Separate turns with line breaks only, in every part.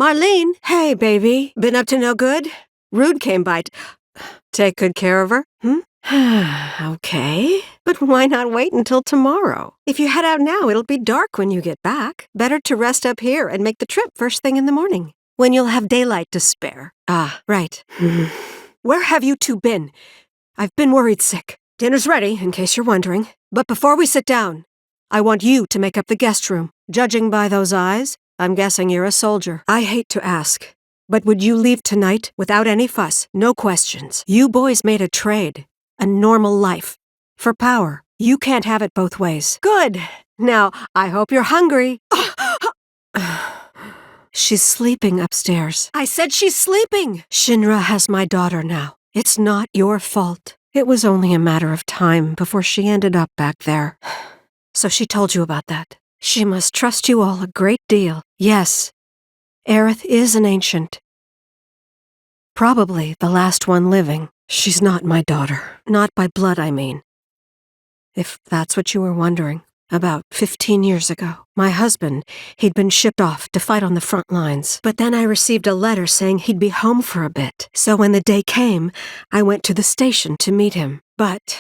Marlene! Hey, baby. Been up to no good? Rude came by. Take good care of her? Okay. But why not wait until tomorrow? If you head out now, it'll be dark when you get back. Better to rest up here and make the trip first thing in the morning, when you'll have daylight to spare. Ah, right. Where have you two been? I've been worried sick. Dinner's ready, in case you're wondering. But before we sit down, I want you to make up the guest room. Judging by those eyes, I'm guessing you're a soldier. I hate to ask, but would you leave tonight without any fuss, no questions? You boys made a trade, a normal life, for power. You can't have it both ways. Good. Now, I hope you're hungry. She's sleeping upstairs. I said she's sleeping! Shinra has my daughter now. It's not your fault. It was only a matter of time before she ended up back there. So she told you about that. She must trust you all a great deal. Yes, Aerith is an ancient. Probably the last one living. She's not my daughter. Not by blood, I mean. If that's what you were wondering. About 15 years ago, my husband, he'd been shipped off to fight on the front lines. But then I received a letter saying he'd be home for a bit. So when the day came, I went to the station to meet him. But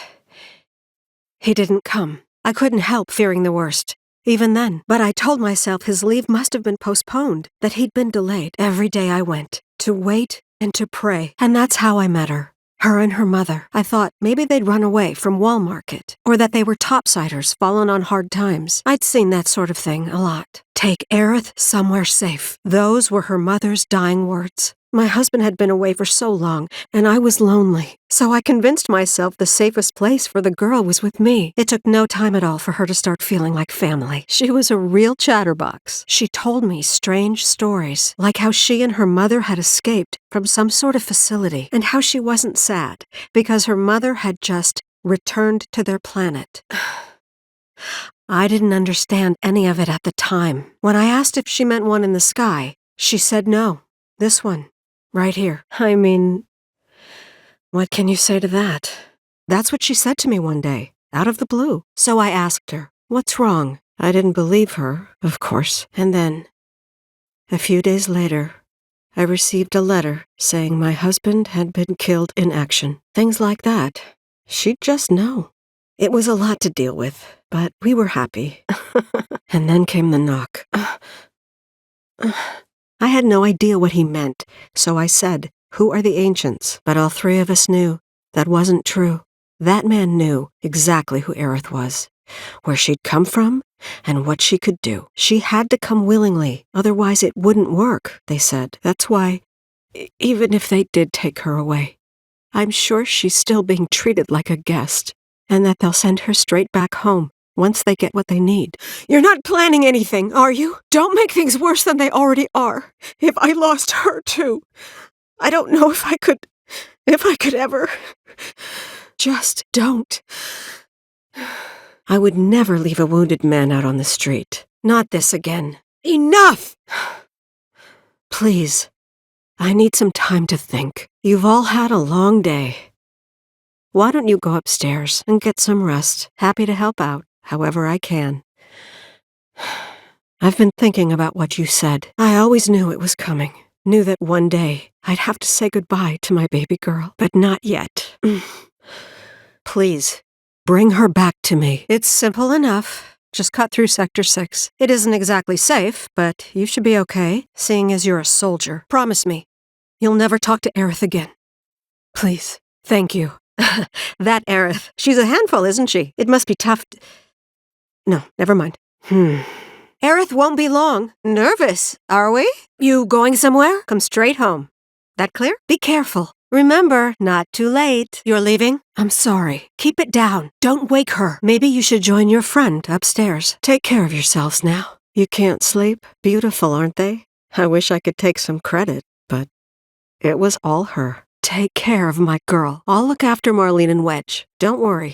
he didn't come. I couldn't help fearing the worst, even then. But I told myself his leave must have been postponed, that he'd been delayed. Every day I went, to wait and to pray. And that's how I met her. Her and her mother. I thought maybe they'd run away from Wall Market, or that they were topsiders fallen on hard times. I'd seen that sort of thing a lot. Take Aerith somewhere safe. Those were her mother's dying words. My husband had been away for so long, and I was lonely. So I convinced myself the safest place for the girl was with me. It took no time at all for her to start feeling like family. She was a real chatterbox. She told me strange stories, like how she and her mother had escaped from some sort of facility, and how she wasn't sad, because her mother had just returned to their planet. I didn't understand any of it at the time. When I asked if she meant one in the sky, she said no. This one. Right here. I mean, what can you say to that? That's what she said to me one day, out of the blue. So I asked her, what's wrong? I didn't believe her, of course. And then, a few days later, I received a letter saying my husband had been killed in action. Things like that. She'd just know. It was a lot to deal with, but we were happy. And then came the knock. I had no idea what he meant, so I said, "Who are the ancients?" But all three of us knew that wasn't true. That man knew exactly who Aerith was, where she'd come from, and what she could do. She had to come willingly, otherwise it wouldn't work, they said. That's why, even if they did take her away, I'm sure she's still being treated like a guest, and that they'll send her straight back home once they get what they need. You're not planning anything, are you? Don't make things worse than they already are. If I lost her too, I don't know if I could ever. Just don't. I would never leave a wounded man out on the street. Not this again. Enough! Please, I need some time to think. You've all had a long day. Why don't you go upstairs and get some rest? Happy to help out, however I can. I've been thinking about what you said. I always knew it was coming. Knew that one day I'd have to say goodbye to my baby girl, but not yet. Please, bring her back to me. It's simple enough. Just cut through Sector 6. It isn't exactly safe, but you should be okay, seeing as you're a soldier. Promise me, you'll never talk to Aerith again. Please. Thank you. That Aerith. She's a handful, isn't she? It must be tough. No, never mind. Aerith won't be long. Nervous, are we? You going somewhere? Come straight home. That clear? Be careful. Remember, not too late. You're leaving? I'm sorry. Keep it down. Don't wake her. Maybe you should join your friend upstairs. Take care of yourselves now. You can't sleep? Beautiful, aren't they? I wish I could take some credit, but it was all her. Take care of my girl. I'll look after Marlene and Wedge. Don't worry.